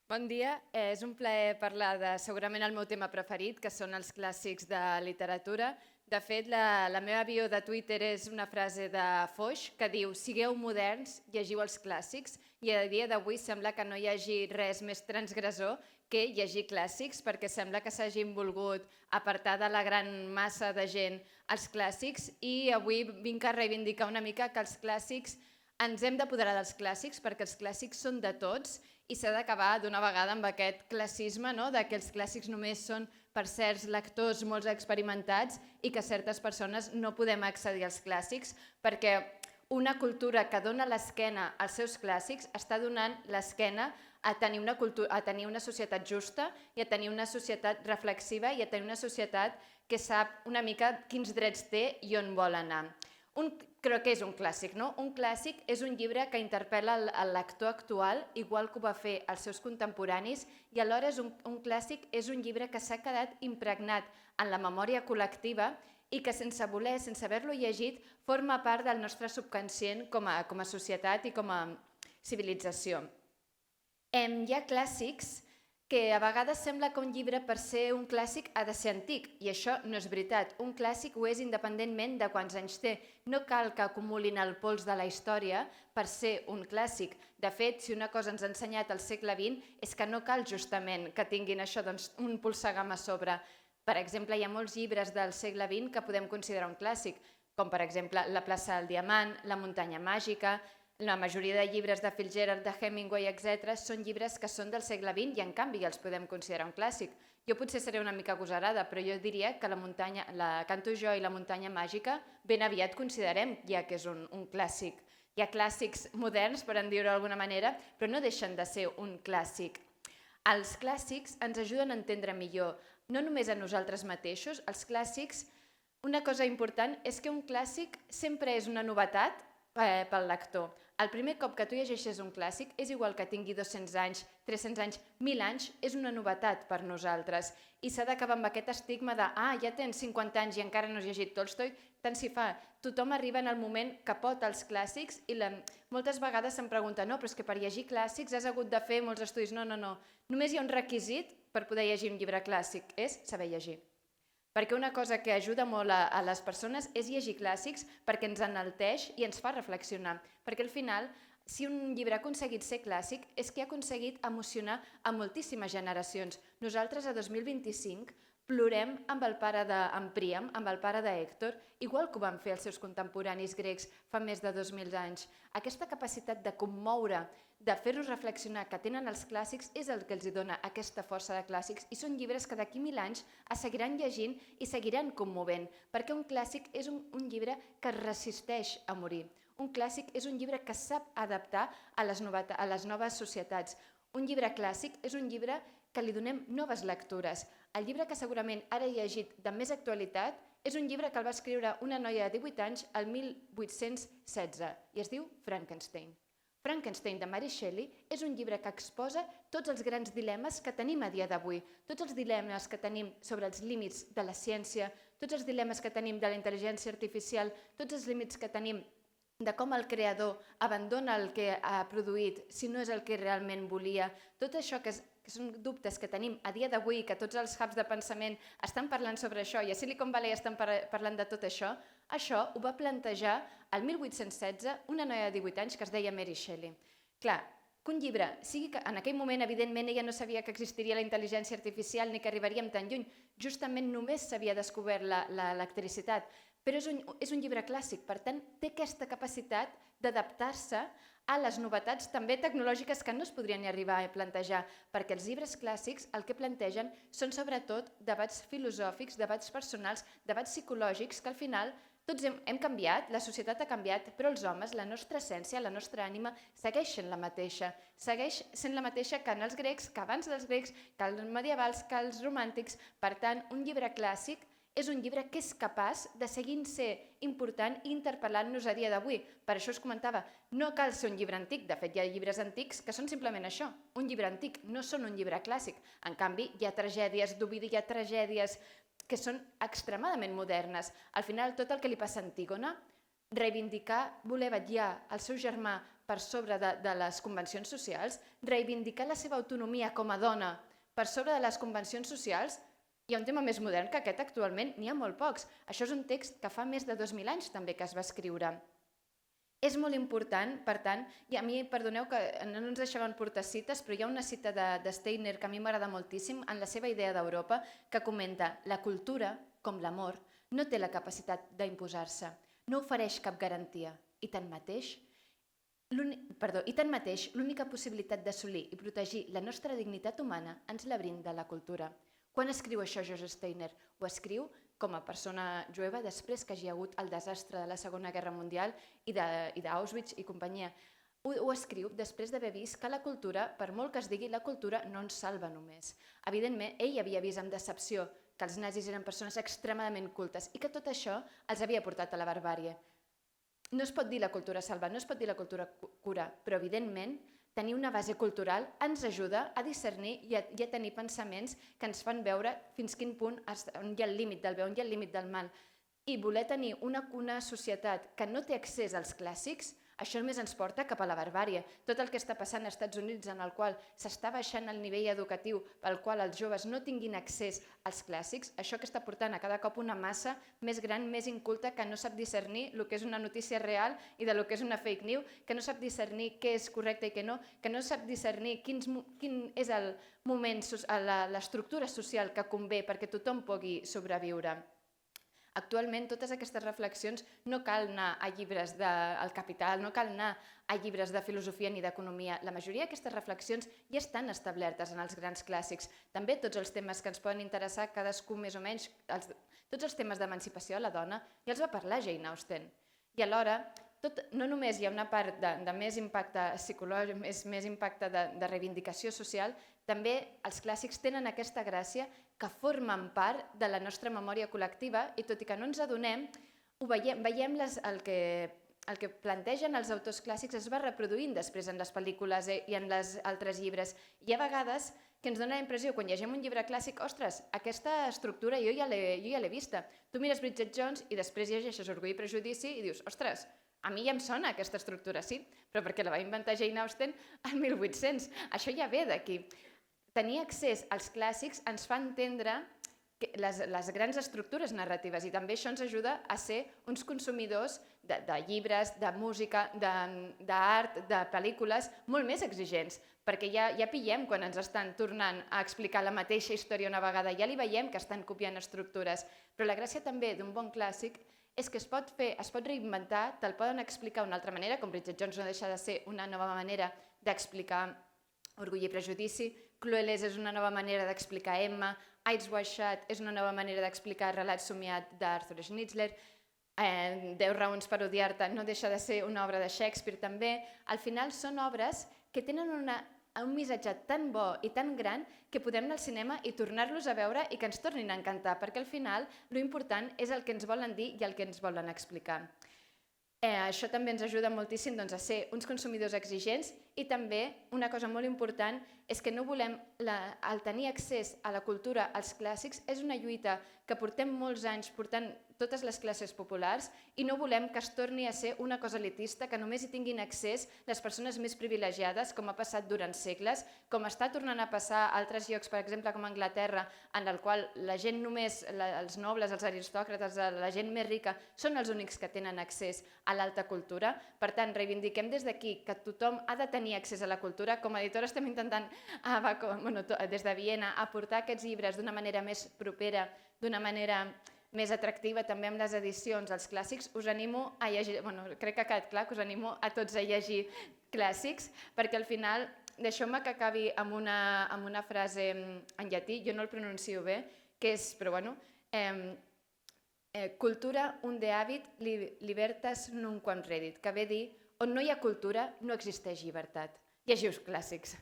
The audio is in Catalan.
Bon dia, és un plaer parlar de segurament el meu tema preferit, que són els clàssics de literatura. De fet, la meva bio de Twitter és una frase de Foix que diu «Sigueu moderns, llegiu els clàssics», i a dia d'avui sembla que no hi hagi res més transgressor que llegir clàssics, perquè sembla que s'hagin volgut apartar de la gran massa de gent els clàssics, i avui vinc a reivindicar una mica que els clàssics ens hem d'apoderar dels clàssics perquè els clàssics són de tots i s'ha d'acabar d'una vegada amb aquest classisme, no? Que els clàssics només són per certs lectors molt experimentats i que certes persones no podem accedir als clàssics perquè una cultura que dona l'esquena als seus clàssics està donant l'esquena a tenir una societat justa i a tenir una societat reflexiva i a tenir una societat que sap una mica quins drets té i on vol anar. Crec que és un clàssic, no? Un clàssic és un llibre que interpel·la el lector actual, igual que ho va fer els seus contemporanis, i alhora un clàssic és un llibre que s'ha quedat impregnat en la memòria col·lectiva i que sense voler, sense haver-lo llegit, forma part del nostre subconscient com a societat i com a civilització. Hi ha clàssics que a vegades sembla que un llibre per ser un clàssic ha de ser antic, i això no és veritat. Un clàssic ho és independentment de quants anys té. No cal que acumulin el pols de la història per ser un clàssic. De fet, si una cosa ens ha ensenyat al segle XX és que no cal justament que tinguin això, doncs, un polsegam a sobre. Per exemple, hi ha molts llibres del segle XX que podem considerar un clàssic, com per exemple La plaça del diamant, La muntanya màgica. La majoria de llibres de Fitzgerald, de Hemingway, etc., són llibres que són del segle XX i en canvi els podem considerar un clàssic. Jo potser seré una mica agosarada, però jo diria que la Canto jo i La muntanya màgica ben aviat considerem ja que és un clàssic. Hi ha clàssics moderns, per en dir-ho d'alguna manera, però no deixen de ser un clàssic. Els clàssics ens ajuden a entendre millor, no només a nosaltres mateixos. Els clàssics, una cosa important és que un clàssic sempre és una novetat pel lector. El primer cop que tu llegeixes un clàssic és igual que tingui 200 anys, 300 anys, 1.000 anys, és una novetat per nosaltres. I s'ha d'acabar amb aquest estigma de ja tens 50 anys i encara no has llegit Tolstoi, tant s'hi fa. Tothom arriba en el moment que pot als clàssics i moltes vegades se'm pregunta no, però és que per llegir clàssics has hagut de fer molts estudis. No. Només hi ha un requisit per poder llegir un llibre clàssic, és saber llegir. Perquè una cosa que ajuda molt a les persones és llegir clàssics perquè ens enalteix i ens fa reflexionar. Perquè al final, si un llibre ha aconseguit ser clàssic, és que ha aconseguit emocionar a moltíssimes generacions. Nosaltres, a 2025, plorem amb el pare d'en Príam, amb el pare d'Hèctor, igual que ho van fer els seus contemporanis grecs fa més de 2.000 anys. Aquesta capacitat de commoure, de fer-nos reflexionar que tenen els clàssics és el que els dona aquesta força de clàssics i són llibres que d'aquí 1.000 anys es seguiran llegint i seguiran commovent, perquè un clàssic és un llibre que resisteix a morir. Un clàssic és un llibre que sap adaptar a les noves societats. Un llibre clàssic és un llibre que li donem noves lectures. El llibre que segurament ara he llegit de més actualitat és un llibre que el va escriure una noia de 18 anys el 1816 i es diu Frankenstein. Frankenstein de Mary Shelley és un llibre que exposa tots els grans dilemes que tenim a dia d'avui, tots els dilemes que tenim sobre els límits de la ciència, tots els dilemes que tenim de la intel·ligència artificial, tots els límits que tenim de com el creador abandona el que ha produït si no és el que realment volia. Tot això que són dubtes que tenim a dia d'avui, que tots els hubs de pensament estan parlant sobre això i a Silicon Valley estan parlant de tot això ho va plantejar el 1816 una noia de 18 anys que es deia Mary Shelley. Clar, que un llibre sigui que en aquell moment, evidentment, ella no sabia que existiria la intel·ligència artificial ni que arribaríem tan lluny, justament només s'havia descobert l'electricitat, però és un llibre clàssic, per tant, té aquesta capacitat d'adaptar-se a les novetats també tecnològiques que no es podrien ni arribar a plantejar, perquè els llibres clàssics el que plantegen són sobretot debats filosòfics, debats personals, debats psicològics, que al final tots hem canviat, la societat ha canviat, però els homes, la nostra essència, la nostra ànima, segueix sent la mateixa. Segueix sent la mateixa que en els grecs, que abans dels grecs, que els medievals, que els romàntics. Per tant, un llibre clàssic és un llibre que és capaç de seguir sent important i interpel·lant-nos a dia d'avui. Per això us comentava, no cal ser un llibre antic. De fet, hi ha llibres antics que són simplement això, un llibre antic, no són un llibre clàssic. En canvi, hi ha tragèdies d'Ovidi, hi ha tragèdies que són extremadament modernes. Al final, tot el que li passa a Antígona, reivindicar, voler vetllar el seu germà per sobre de les convencions socials, reivindicar la seva autonomia com a dona per sobre de les convencions socials, hi ha un tema més modern que aquest actualment, n'hi ha molt pocs. Això és un text que fa més de 2.000 anys també que es va escriure. És molt important, per tant, i a mi, perdoneu que no ens deixaven portar cites, però hi ha una cita de Steiner que a mi m'agrada moltíssim en la seva idea d'Europa, que comenta: la cultura, com l'amor, no té la capacitat d'imposar-se, no ofereix cap garantia, i tanmateix, l'única possibilitat d'assolir i protegir la nostra dignitat humana ens la brinda la cultura. Quan escriu això Joseph Steiner? Ho escriu com a persona jueva després que hi ha hagut el desastre de la Segona Guerra Mundial i d'Auschwitz i companyia. Ho escriu després d'haver vist que la cultura, per molt que es digui, la cultura no ens salva només. Evidentment, ell havia vist amb decepció que els nazis eren persones extremadament cultes i que tot això els havia portat a la barbàrie. No es pot dir la cultura salva, no es pot dir la cultura cura, però evidentment tenir una base cultural ens ajuda a discernir i a tenir pensaments que ens fan veure fins quin punt on hi ha el límit del bé, on hi ha el límit del mal. I voler tenir una societat que no té accés als clàssics, això només ens porta cap a la barbàrie. Tot el que està passant als Estats Units, en el qual s'està baixant el nivell educatiu pel qual els joves no tinguin accés als clàssics, això que està portant a cada cop una massa més gran, més inculta, que no sap discernir el que és una notícia real i del que és una fake news, que no sap discernir què és correcte i què no, que no sap discernir quin és el moment, l'estructura social que convé perquè tothom pugui sobreviure. Actualment, totes aquestes reflexions no cal anar a llibres del Capital, no cal anar a llibres de filosofia ni d'economia. La majoria d'aquestes reflexions ja estan establertes en els grans clàssics. També tots els temes que ens poden interessar, cadascú més o menys, tots els temes d'emancipació de la dona, ja els va parlar Jane Austen. I alhora, no només hi ha una part de més impacte psicològic, més impacte de reivindicació social, també els clàssics tenen aquesta gràcia que formen part de la nostra memòria col·lectiva i tot i que no ens adonem, veiem el que plantegen els autors clàssics es va reproduint després en les pel·lícules i en els altres llibres. Hi ha vegades que ens dona la impressió, quan llegim un llibre clàssic, ostres, aquesta estructura jo ja l'he vista. Tu mires Bridget Jones i després llegeixes Orgull i Prejudici i dius, ostres, a mi ja em sona aquesta estructura, sí, però perquè la va inventar Jane Austen al 1800. Això ja ve d'aquí. Tenir accés als clàssics ens fa entendre les grans estructures narratives i també això ens ajuda a ser uns consumidors de llibres, de música, d'art, de pel·lícules molt més exigents, perquè ja pillem quan ens estan tornant a explicar la mateixa història una vegada, ja li veiem que estan copiant estructures, però la gràcia també d'un bon clàssic és que es pot reinventar, te'l poden explicar d'una altra manera, com Bridget Jones no deixa de ser una nova manera d'explicar Orgull i Prejudici, Clueless és una nova manera d'explicar Emma, Eyes Wide Shut és una nova manera d'explicar Relat somiat d'Arthur Schnitzler, 10 raons per odiar-te no deixa de ser una obra de Shakespeare també. Al final són obres que tenen un missatge tan bo i tan gran que podem anar al cinema i tornar-los a veure i que ens tornin a encantar, perquè al final l'important és el que ens volen dir i el que ens volen explicar. Això també ens ajuda moltíssim a ser uns consumidors exigents i també una cosa molt important és que no volem, el tenir accés a la cultura, als clàssics, és una lluita que portem molts anys portant totes les classes populars i no volem que es torni a ser una cosa elitista, que només hi tinguin accés les persones més privilegiades, com ha passat durant segles, com està tornant a passar a altres llocs, per exemple com a Anglaterra, en el qual la gent només, els nobles, els aristòcrates, la gent més rica, són els únics que tenen accés a l'alta cultura. Per tant, reivindiquem des d'aquí que tothom ha de tenir accés a la cultura. Com a editora estem intentant, des de Viena, aportar aquests llibres d'una manera més propera, d'una manera més atractiva, també amb les edicions, els clàssics. Us animo a llegir, crec que ha quedat clar que us animo a tots a llegir clàssics, perquè al final, deixeu-me que acabi amb una frase en llatí, jo no el pronuncio bé, que és, però bueno, cultura unde habit libertas nunquam redit, que ve a dir, on no hi ha cultura no existeix llibertat. Llegiu clàssics.